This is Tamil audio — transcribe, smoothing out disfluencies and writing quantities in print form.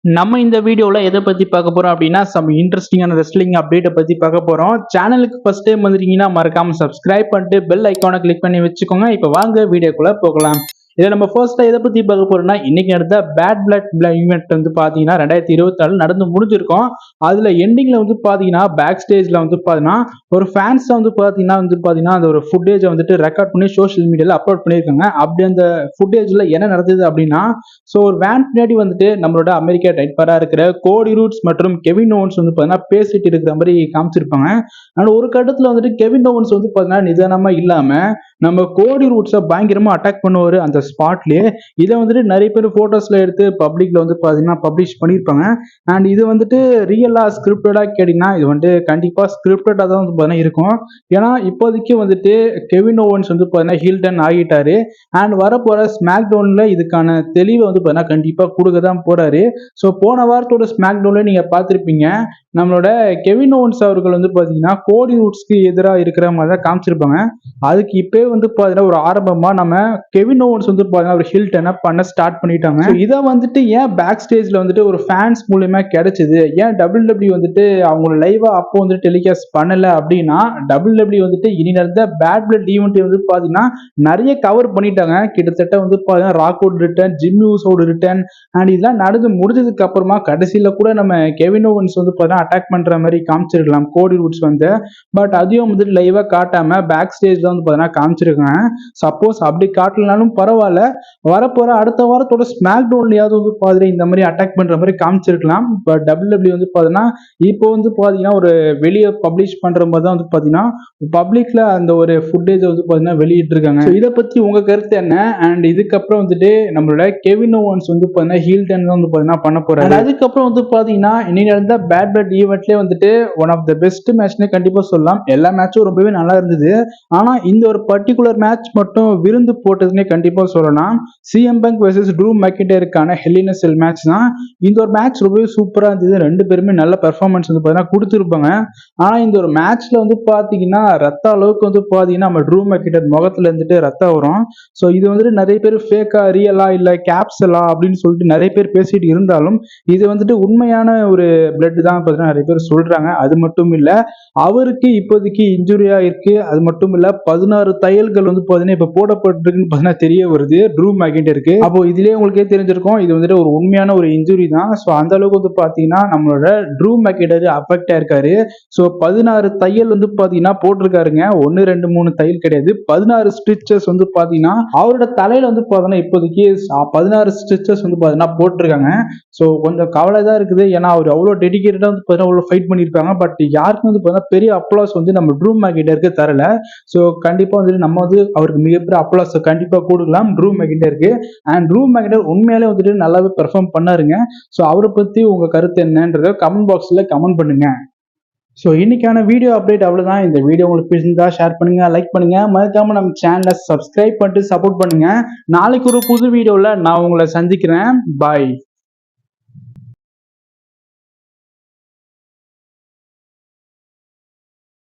நம்ம இந்த வீடியோல எதை பத்தி பார்க்க போறோம் அப்படின்னா சம் இன்ட்ரெஸ்டிங்கான ரெஸ்லிங் அப்டேட்டை பத்தி பார்க்க போறோம். சேனலுக்கு ஃபர்ஸ்ட் டைம் வந்துட்டீங்கன்னா மறக்காம சப்ஸ்கிரைப் பண்ணிட்டு பெல் ஐக்கானை கிளிக் பண்ணி வச்சுக்கோங்க. இப்போ வாங்க வீடியோக்குள்ள போகலாம். இதை நம்ம ஃபர்ஸ்ட் எதை பத்தி பார்க்க போறோம்னா இன்னைக்கு நடந்த பேட் பிளட் ஈவெண்ட் வந்து பாத்தீங்கன்னா 2024 நடந்து முடிஞ்சிருக்கும். அதுல எண்டிங்ல வந்து பாத்தீங்கன்னா பேக் ஸ்டேஜ்ல வந்து பாத்தீங்கன்னா ஒரு ஃபேன்ஸ் வந்து பாத்தீங்கன்னா அந்த ஒரு ஃபுட்டேஜை வந்துட்டு ரெக்கார்ட் பண்ணி சோஷியல் மீடியால அப்லோட் பண்ணியிருக்காங்க. அப்படி அந்த ஃபுட்டேஜ்ல என்ன நடந்தது அப்படின்னா ஒரு வேன் பின்னாடி வந்துட்டு நம்மளோட அமெரிக்கா டைப்பரா இருக்கிற கோடி ரூட்ஸ் மற்றும் கெவின் ஓவன்ஸ் வந்து பாத்தீங்கன்னா பேசிட்டு இருக்கிற மாதிரி காமிச்சிருப்பாங்க. ஆனா ஒரு கட்டத்துல வந்துட்டு கெவின் ஓவன்ஸ் வந்து பாத்தீங்கன்னா நிதானமா இல்லாம நம்ம கோடி ரூட்ஸை பயங்கரமா அட்டாக் பண்ணுவாரு அந்த ஸ்பாட்லயே. இதை வந்துட்டு நிறைய பேர் போட்டோஸ்ல எடுத்து பப்ளிக்ல வந்து பாத்தீங்கன்னா பப்ளிஷ் பண்ணியிருப்பாங்க. அண்ட் இது வந்துட்டு ரியலா ஸ்கிரிப்டடா கேட்டீங்கன்னா இது வந்துட்டு கண்டிப்பா ஸ்கிரிப்டடா தான் வந்து பாத்தீங்கன்னா இருக்கும். ஏன்னா இப்போதைக்கு வந்துட்டு கெவின் ஓவன்ஸ் வந்து பாத்தீங்கன்னா ஹீல்டன் ஆகிட்டாரு. அண்ட் வரப்போற ஸ்மாக் டவுன்ல இதுக்கான தெளிவை வந்து பாத்தீங்கன்னா கண்டிப்பா கொடுக்க தான் போறாரு. ஸோ போன வாரத்தோட ஸ்மாக் டவுன்ல நீங்க பார்த்திருப்பீங்க, நம்மளோட கெவின் ஓவன்ஸ் அவர்கள் வந்து பாத்தீங்கன்னா கோடி ரூட்ஸ்க்கு எதிராக இருக்கிற மாதிரி தான் காமிச்சிருப்பாங்க. அதுக்கு இப்பவே வந்து பாத்தீங்கன்னா ஒரு ஆரம்பமா நம்ம கெவின் ஓவன்ஸ் வந்து பாத்தீங்கன்னா ஒரு ஹில்டனை பண்ண ஸ்டார்ட் பண்ணிட்டாங்க. இதை வந்துட்டு ஏன் பேக் ஸ்டேஜ்ல வந்துட்டு ஒரு ஃபேன்ஸ் மூலியமா கிடைச்சது, ஏன் WWE வந்துட்டு அவங்க லைவா அப்போ வந்து டெலிகாஸ்ட் பண்ணல அப்படின்னா WWE வந்துட்டு இனி நடந்த பேட் பிளட் ஈவெண்ட் வந்து பாத்தீங்கன்னா நிறைய கவர் பண்ணிட்டாங்க. கிட்டத்தட்ட வந்து பாத்தீங்கன்னா ராக்வுட் ரிட்டர்ன், ஜிம் யூஸோட ரிட்டர்ன் அண்ட் இதெல்லாம் நடந்து முடிஞ்சதுக்கு அப்புறமா கடைசியில கூட நம்ம கெவின் ஓவன்ஸ் வந்து பாத்தீங்கன்னா அட்டாக் பண்ற மாதிரி காமிச்சிருக்கலாம் கோடி ரூட்ஸ் வந்து. பட் அதையும் வந்துட்டு லைவா காட்டாம பேக் ஸ்டேஜ்ல வந்து பாத்தீங்கன்னா காமிச்சிருக்காங்க. சப்போஸ் அப்படி காட்டலனாலும் பரவாயில்ல, வரப்போற அடுத்த வாரத்தோட ஸ்மாக் டவுன்லயாவது வந்து பாத்தீங்கன்னா இந்த மாதிரி அட்டாக் பண்ற மாதிரி காமிச்சிருக்கலாம். பட் WWE வந்து பாத்தீங்கன்னா இப்போ வந்து பாத்தீங்கன்னா ஒரு வெளியே பப்ளிஷ் பண்ற மாதிரி தான் வந்து பாத்தீங்கன்னா பப்ளிக்ல அந்த ஒரு ஃபுட்டேஜ் வந்து பாத்தீங்கன்னா வெளியிட்டு இருக்காங்க. இதை பத்தி உங்க கருத்து என்ன? அண்ட் இதுக்கப்புறம் வந்துட்டு நம்மளோட கெவின் ஓவன்ஸ் வந்து பாத்தீங்கன்னா ஹீல்டன் தான் வந்து பாத்தீங்கன்னா பண்ண போறாரு. அதுக்கப்புறம் வந்து பாத்தீங்கன்னா இன்னைக்கு நடந்த பேட் பிளட் ஈவெண்ட்லயே வந்துட்டு ஒன் ஆஃப் த பெஸ்ட் மேட்ச்னே கண்டிப்பா சொல்லலாம். எல்லா மேட்சும் ரொம்பவே நல்லா இருந்தது. ஆனா இந்த ஒரு பர்டிகுலர் மேட்ச் மட்டும் விருந்து போட்டதுன்னே கண்டிப்பா சொல்லலாம். சிஎம் பங்க் வெர்சஸ் ட்ரூ மெக்கின்டையருக்கான ஹெல் இன் எ செல் மேட்ச் தான். இந்த ஒரு மேட்ச் ரொம்பவே சூப்பரா இருந்தது. ரெண்டு பேருமே நல்ல பெர்ஃபார்மன்ஸ் வந்து பாத்தீங்கன்னா கொடுத்துருப்பாங்க. ஆனா இந்த ஒரு மேட்ச்ல வந்து பாத்தீங்கன்னா ரத்த அளவுக்கு வந்து பாத்தீங்கன்னா நம்ம ட்ரூ மெக்கின்டையர் முகத்துல இருந்துட்டு ரத்தம் வரும். ஸோ இது வந்துட்டு நிறைய பேர் ஃபேக்கா ரியலா இல்ல கேப்சலா அப்படின்னு சொல்லிட்டு நிறைய பேர் பேசிட்டு இருந்தாலும் இது வந்துட்டு உண்மையான ஒரு பிளட் தான் பாத்தீங்கன்னா நிறைய பேர் சொல்றாங்க. அது மட்டும் இல்ல, அவருக்கு இப்போதைக்கு இன்ஜுரியா இருக்கு. அது மட்டும் இல்ல 16 தையல்கள் வந்து பாத்தீங்கன்னா இப்ப போடப்பட்டிருக்குன்னு பாத்தீங்கன்னா தெரிய வருது ட்ரூ மெக்கின்டையருக்கு. அப்போ இதுலயே உங்களுக்கே தெரிஞ்சிருக்கும் இது வந்துட்டு ஒரு உண்மையான ஒரு இன்ஜுரி தான். ஸோ அந்த அளவுக்கு வந்து பாத்தீங்கன்னா நம்மளோட ட்ரூ மெக்கின்டையர் அஃபெக்ட் ஆயிருக்காரு. ஸோ 16 தையல் வந்து பாத்தீங்கன்னா போட்டிருக்காருங்க. 1 2 3 தையல் கிடையாது, 16 ஸ்டிச்சஸ் வந்து பாத்தீங்கன்னா அவரோட தலையில வந்து பாத்தீங்கன்னா இப்போதைக்கு 16 ஸ்டிச்சஸ் வந்து பாத்தீங்கன்னா போட்டிருக்காங்க. ஸோ கொஞ்சம் கவலை தான் இருக்குது. ஏன்னா அவர் அவ்வளவு டெடிகேட்டடா வந்து பாத்தீங்கன்னா அவ்வளவு ஃபைட் பண்ணியிருப்பாங்க. பட் யாருக்கும் வந்து பாத்தீங்கன்னா பெரிய அப்ளாஸ் வந்து நம்ம ட்ரூ மெக்கின்டையருக்கு தரல. ஸோ கண்டிப்பா வந்துட்டு நம்ம வந்து அவருக்கு மிகப்பெரிய அப்ளாஸ் கண்டிப்பா கொடுக்கலாம் ட்ரூ மெக்கின்டையருக்கு. அண்ட் ட்ரூ மெக்கின்டையர் உண்மையாலே வந்துட்டு நல்லாவே பெர்ஃபார்ம் பண்ணாருங்க. ஸோ அவரை பத்தி உங்க கருத்து என்னன்றத கமெண்ட் பாக்ஸ்ல கமெண்ட் பண்ணுங்க. ஸோ இன்னைக்கான வீடியோ அப்டேட் அவ்வளவுதான். இந்த வீடியோ உங்களுக்கு பிடிச்சிருந்தா ஷேர் பண்ணுங்க, லைக் பண்ணுங்க, மறக்காம நம்ம சேனலை சப்ஸ்கிரைப் பண்ணிட்டு சப்போர்ட் பண்ணுங்க. நாளைக்கு ஒரு புது வீடியோல நான் உங்களை சந்திக்கிறேன். பாய்.